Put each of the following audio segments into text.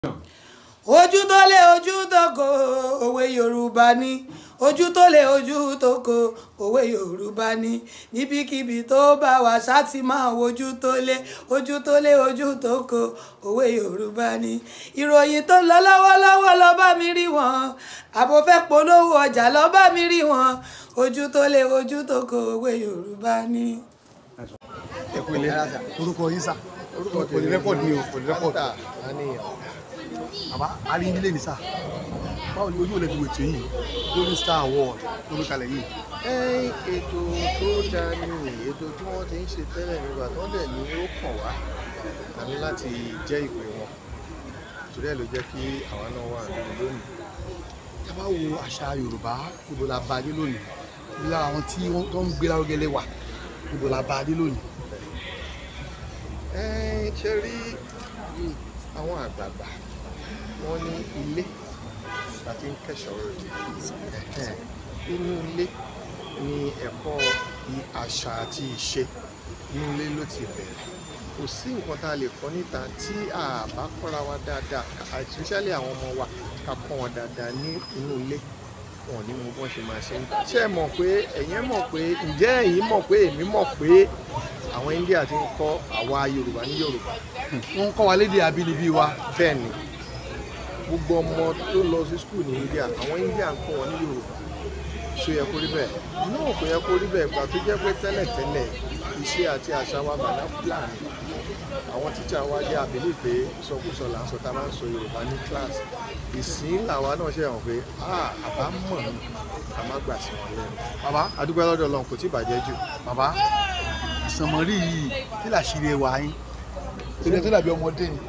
ojú tó lé ojú tó kò òwe Yorùbá ni ojú tó lé ojú tó kò òwe Yorùbá ni níbikíbi tó bá wà ṣáàtì máa wojú tó lé ojú tó kò òwe Yorùbá ni ìròyìn tó lọ lọ́wọ́lọ́wọ́ lọ bá mi rí wọn àbò fẹ́ polówó ọjà lọ bá mi rí wọn ojú tó lé ojú tó kò òwe Yorùbá ni. orúkọ yín sá orúkọ ní rẹ́kọ̀dì ni o kò ní rẹ́kọ̀dì àbá arí nílé ní sá báwo ni ojú ò lè fi wètò yìí Golden Star Award olùkalẹ̀ yìí. ètò tó dáa ní ètò tí wọ́n ti ń ṣe tẹ́lẹ̀ nígbà tó dẹ̀ ní ó kàn wá àní láti jẹ́ ìpè wọn torí ẹ̀ ló jẹ́ kí àwa náà wà lónìí. tá bá wo àṣà Yorùbá níbo la bá dé lónìí lára àwọn tí wọ́n ń gbé lárugẹ lẹ́wà níbo la bá dé lónìí. ṣe rí àwọn àgbààgbà wọ́n ní ilé láti ń kẹ́ṣọ̀ọ́ rẹ̀ inú ilé ni ẹ̀kọ́ àṣà àti ìṣe inú ilé ló ti bẹ̀rẹ̀ kò sí nǹkan tá a lè kọ́ níta tí a bá kọ́ra wa dáadáa especially àwọn ọmọ wa ká kọ́ wọn dáadáa ní inú ilé wọn ní mo bọ́n ṣe máa ṣe ń ta ṣé ẹ mọ̀ pé ẹ̀yin mọ̀ pé ǹjẹ́ ẹ̀yin mọ̀ pé èmi mọ̀ pé àwọn India ti ń kọ́ àwa Yorùbá ní Yorùbá wọ́n ń kọ́ wa lédè abínibí wa. bẹ́ẹ̀ ni gbogbo ọmọ tó lọ sí skul ní India àwọn India ń kọ́ wọn ní Yorùbá ṣó yẹ kó rí bẹ́ẹ̀ náà kò yẹ kó rí bẹ́ẹ̀ gbà tó jẹ́ pé tẹ́lẹ̀tẹ́lẹ̀ iṣẹ́ àti àṣà wa vernacular ni àwọn tíṣà wa jẹ́ àbílẹ̀ pé sọkúsọ là ń sọ tá a máa ń sọ Yorùbá ní class ìsìn làwa náà ṣe hàn pé àbá mọ̀ ní ká má gbà sí wọn lẹ́nu. bàbá adúpẹ́ lọ́dọ̀ Ọlọ́run kò tí ì bàjẹ́ jù. bàbá ìsànmọ́rí yìí kí làṣírí ẹwà yín ilé tó dàbí ọmọdé ni.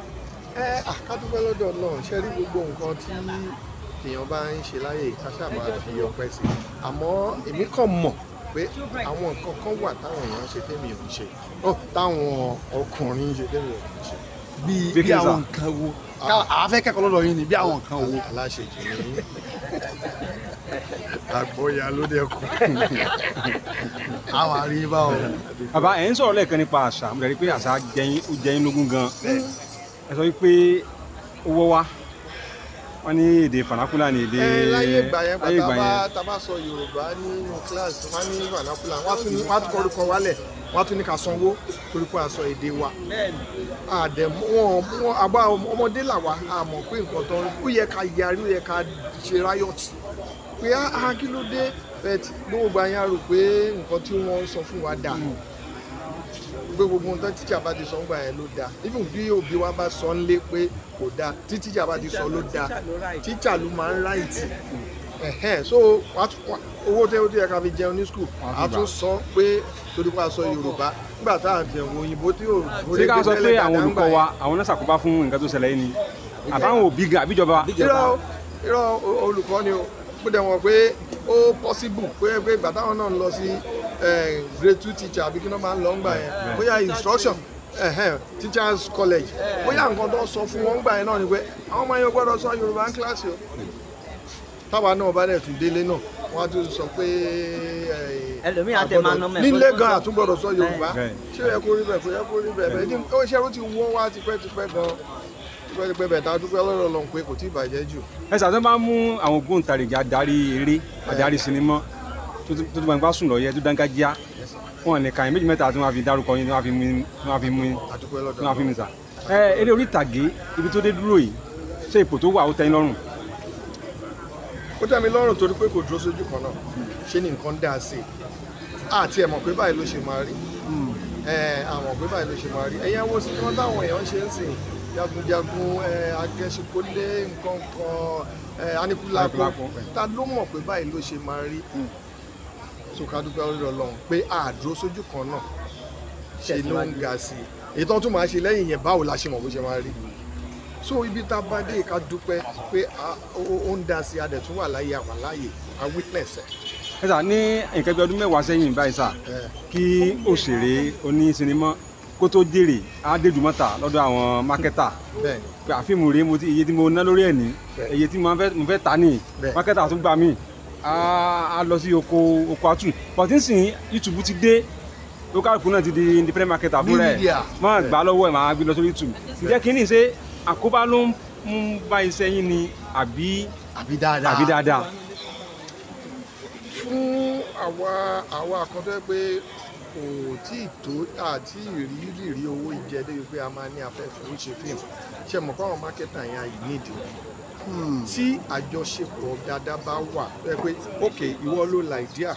àkádúpẹ́ lọ́dọ̀ Ọlọ́run ṣe rí gbogbo nǹkan tí èèyàn bá ń ṣe láyè ká ṣáà máa fi ọpẹ́ sí àmọ́ èmi kàn mọ̀ pé àwọn nǹkan kan wà táwọn èèyàn ṣe tẹ́mi ò ń ṣe táwọn ọkùnrin ń ṣe tẹ́mi ò ń ṣe. bí àwọn nǹkan wo àfẹ́ kẹ́kọ̀ọ́ lọ́dọ̀ yín ni bí àwọn nǹkan wo. aláṣejù ni àgbọ̀yà ló dẹ́kun. àwọn àríyá o. bàbá ẹ̀ ń sọ̀rọ̀ lẹ́ẹ̀kan nípa àṣà mo dẹ̀ rí pé àṣà jẹyìn lógún gan ẹ sọ wípé owó wa wọ́n ní èdè fanakula ní èdè láyé ìgbà yẹn tá a bá sọ Yorùbá nínú kíláàsì wọ́n ní fanakula wọ́n tún kọ orúkọ wálẹ̀ wọ́n tún ní ká sanwó torí pé a sọ èdè wa wọn àgbà ọmọdé làwa a mọ̀ pé nǹkan tó ó yẹ ká yarí ó yẹ ká ṣe ráyọ̀tì pé kí ló dé gbogbo àyàn rò pé nǹkan tí wọ́n sọ fún wa dà pé gbogbo nǹkan tíjà bá ti sọ ń gbà yẹn ló dáa even bí òbí wa bá sọ ń lé pé kò dáa tí tíjà bá ti sọ ló dáa tíjà ló máa ń ráìtì so owó tó yẹ ká fi jẹun ní skul a tún sọ pé torí pé a sọ Yorùbá nígbà tá à ń jẹun òyìnbó tí ò ṣé ká sọ pé àwọn olùkọ́ wa àwọn náà ṣàkóbá fún nǹkan tó ṣẹlẹ̀ yìí ni àbáwọn òbí gan àbíjọba. irọ́ olùkọ́ ni o mo dẹ̀ wọ̀n pé ó possible pé ìgbà táwọn náà ń lọ sí grade 2 teacher àbí kí wọ́n máa ń lọ ń gbà yẹn bóyá instruction teachers college bóyá nǹkan tó sọ fún wọn gbà yẹn náà ni pé àwọn ọmọ yẹn gbọ́dọ̀ sọ Yorùbá ń kíláàsì o táwa náà bá dẹ̀ tún délé náà wọ́n á tún sọ pé nílé gan àtúgbọ́dọ̀ sọ Yorùbá ṣé ó yẹ kó rí bẹ́ẹ̀ kó yẹ kó rí bẹ́ẹ̀ bẹ́ẹ̀ ní iṣẹ́ ló ti wọ́n wá tipẹ́tipẹ́ gan tipẹ́tipẹ́ bẹ́ẹ̀ tá a dúpẹ́ lọ́rọ̀ Ọlọ́run pé kò tí ì bàjẹ́ jù. ẹ ṣàtúntò máa ń mú àwọn ògbóǹtarìgì adarí eré adarí sinimá tó ti gbàgbá sùn lọ yẹ tó dángájíá wọn ní kàyìn méjì mẹ́ta tí wọ́n fi dárúkọ yín tí wọ́n fi mú sa. eré orí ìtàgé ibi tó dé dúró yìí ṣé ipò tó wà ó tẹ́ yín lọ́rùn. ó tẹ́ mi lọ́rùn torí pé kò dúró sójú kan náà ṣé ni nǹkan dá sí i àti ẹ̀ mọ̀ pé báyìí ló ṣe máa rí àwọn pé báyìí ló ṣe máa rí ẹ̀yẹ́ wo sí ni wọ́n táwọn èèyàn ṣe ń sìn jagunjagun agẹṣekólé nǹkan kan anikulapo ta ló mọ̀ pé báyìí ló ṣe máa rí so ká dúpẹ́ lọ́dọ̀ Ọlọ́run pé àdúró sójú kan náà ṣe ló ń ga sí i èyí tó tún máa ṣe lẹ́yìn yẹn báwo la ṣe mọ̀ bó ṣe máa rí so ibi tá a bá dé ká dúpẹ́ pé ó ń da sí adẹ̀ tún wà láyé àwà láyè a witness ẹ̀. ẹ sà ní nǹkan bí ọdún mẹ́wàá sẹ́yìn báyìí sà kí òṣèré oní sinimá kó tó dèrè adédùmọ́ta lọ́dọ̀ àwọn mákẹ́tà pé àfihàn rèé iye tí mo ná lórí ẹ̀ ní iye tí mo fẹ́ ta ní mákẹ́tà tún gbà mí a lọ sí oko àtún pọ̀tí sìn YouTube ti dé lókàlùkù náà ti di independent marketer fún rẹ̀ máa gbà lọ́wọ́ ẹ̀ máa gbé lọ sórí YouTube ǹjẹ́ kí ni ṣe àkóbá ló mú bá iṣẹ́ yín ni àbí dáadáa. Fún àwa àkọ́tọ́ pé kò tí ì tó àti ìrírí owó ìjẹ débi pé a máa ní afẹ́fẹ́ ó ṣe fíìmù ṣe mọ̀ fáwọn mákẹ́tà yẹn àyè nídìí tí àjọṣepọ̀ dáadáa bá wà pé ok ìwọ ló la ìdíà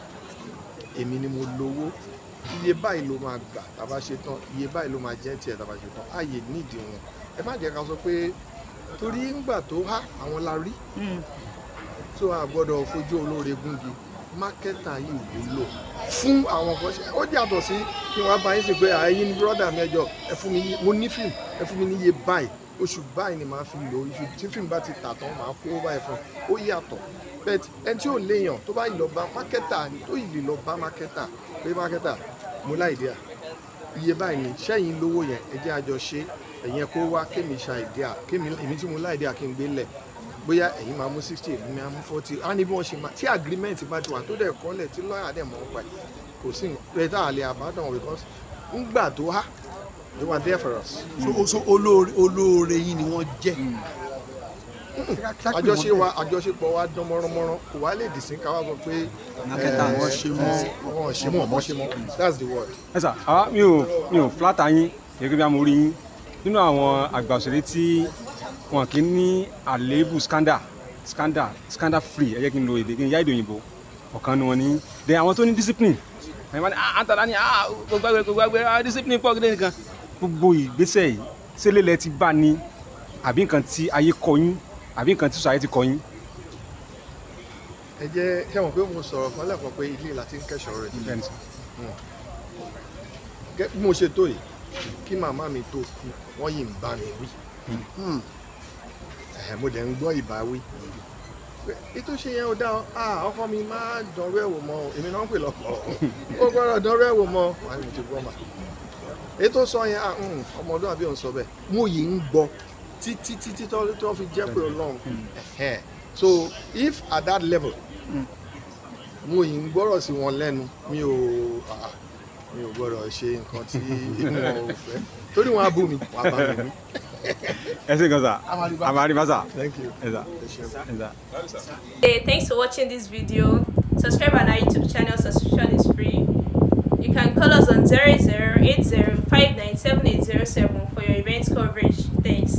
èmi ni mo lówó iye báyìí ló máa gbà tàbá ṣe tán iye báyìí ló máa jẹ́ tiẹ̀ tàbá ṣe tán àyè nídìí wọn ẹ má jẹ́ ká sọ pé torí ńgbà tó há àwọn la rí tó a gbọ́dọ̀ fojú olóore gúngi mákẹ́tà yìí wúlò fún àwọn kan ṣe ó yàtọ̀ sí kí wọ́n bá yín sí pé ẹ̀yin ní bírọ́dà mẹ́jọ ẹ fún mi mo ní fíìmù ẹ fún mi ní iye báyìí oṣù báyìí ni màá fi lò oṣù tí fíìmù bá ti tà tán màá kó báyìí fún ó yàtọ̀ bẹ́ẹ̀ ẹni tí ò léèyàn tó bá yìí lọ bá mákẹ́tà tó yìí lọ bá mákẹ́tà pé mákẹ́tà mo láìdíà iye báyìí ni sẹ́yìn lówó yẹn ẹ jẹ́ àjọ ṣe ẹ̀yẹn kó wá kémi ṣàìdíà èmi tí mo láìdíà kí n gbé lẹ̀ bóyá ẹ̀yin máa mú 60 èmi máa mú 40 á ní bí wọ́n ṣe máa tí agreement bá ti wà tó dẹ̀ kọ́lẹ̀ tí lọ́ọ̀yà dẹ̀ mọ̀ ọ́ pa kò sí ẹ̀ta àlẹ́ àbádàn because ńgbà tó há they were there for us. so olóore yín ni wọ́n jẹ́. àjọṣepọ̀ wa dán mọ́ránmọ́rán kò wá lè dìsín ká wá sọ pé wọ́n ṣe mọ́ that's the word. ẹ sà mi ò flatter yín gẹ́gẹ́ bí a mọ̀ rí yín nínú àwọn àgbà òṣèré tí wọn kì í ní àléébù scandal free ẹ jẹ́ kí n lo èdè kí n yá èdè òyìnbó ọ̀kan ni wọn ní then àwọn tó ní discipline ẹ̀yin bá ní àtàlà ní gbogbo discipline pọ̀ gidi nìkan gbogbo ìgbésẹ̀ yìí sẹ́lẹ̀lẹ̀ ti bá ní àbí nǹkan tí ayé kọ yín àbí nǹkan tí sàyẹ́ ti kọ yín. ẹ jẹ́ kí wọ́n pé mo sọ̀rọ̀ kan lẹ́kọ̀ọ́ pé ilé la ti ń kẹ́sọ̀ọ́ rẹ̀ bí mo ṣe tó yìí kí màmá mi tó kú wọ́n yìí ń bá mi wí mo dẹ̀ ń gbọ́ ìbáwí ètò ṣe yẹn ò dá ọkọ mi máa dánrọ́ ẹ̀wò mọ́ èmi náà ń pè lọ́pọ̀ ó gbọ́dọ̀ dánrọ́ ẹ̀wò mọ́ wà ní ti gbọ́ mà ètò sọ yẹn ọmọ ọdún àbí òun sọ bẹ́ẹ̀ mo yìí ń gbọ́ títí tó fi jẹ́ pé ọlọ́run so if at that level mo yìí ń gbọ́rọ̀ sí wọn lẹ́nu mi ò gbọ́dọ̀ ṣe nǹkan tí wọn ò fẹ́ torí wọn á bú mi wọn á bá mi. Thank you. Hey, thanks for watching this video. Subscribe on our YouTube channel. Subscription is free. You can call us on 0080597807 for your event coverage. Thanks.